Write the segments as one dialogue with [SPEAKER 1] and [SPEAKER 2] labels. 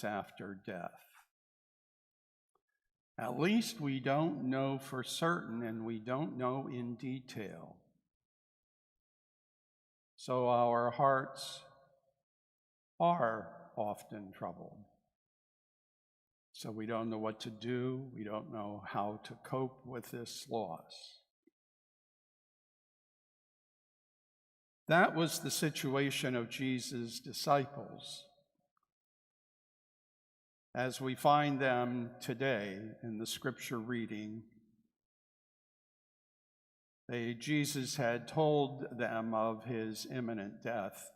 [SPEAKER 1] after death. At least we don't know for certain, and we don't know in detail. So our hearts are often troubled. So we don't know what to do. We don't know how to cope with this loss. That was the situation of Jesus' disciples, as we find them today in the scripture reading. Jesus had told them of his imminent death,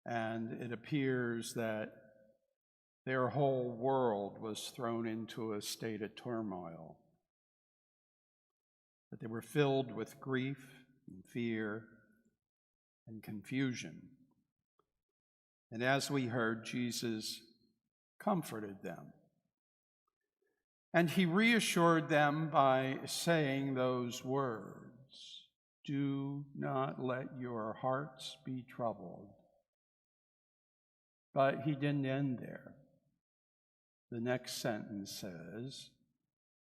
[SPEAKER 1] and it appears that their whole world was thrown into a state of turmoil, that they were filled with grief and fear and confusion. And as we heard, Jesus comforted them. And he reassured them by saying those words, "Do not let your hearts be troubled." But he didn't end there. The next sentence says,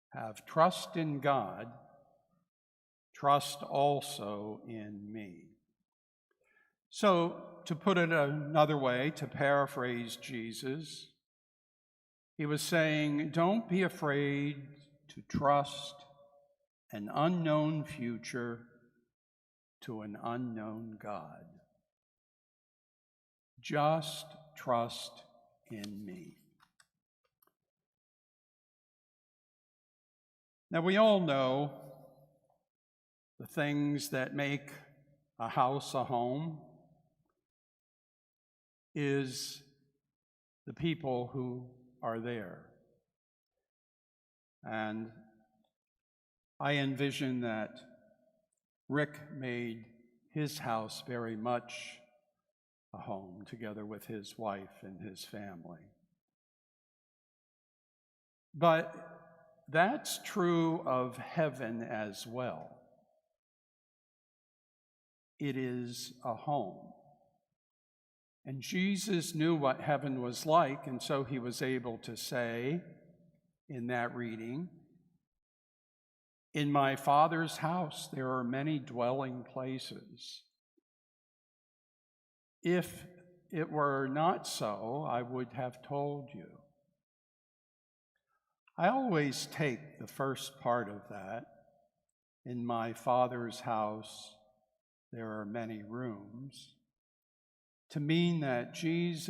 [SPEAKER 1] "Have trust in God, trust also in me." So, to put it another way, to paraphrase Jesus, he was saying, don't be afraid to trust an unknown future to an unknown God. Just trust in me. Now, we all know the things that make a house a home is the people who are there. And I envision that Rick made his house very much a home, together with his wife and his family. But that's true of heaven as well. It is a home. And Jesus knew what heaven was like, and so he was able to say in that reading, "In my Father's house there are many dwelling places. If it were not so, I would have told you." I always take the first part of that, "In my Father's house there are many rooms," to mean that Jesus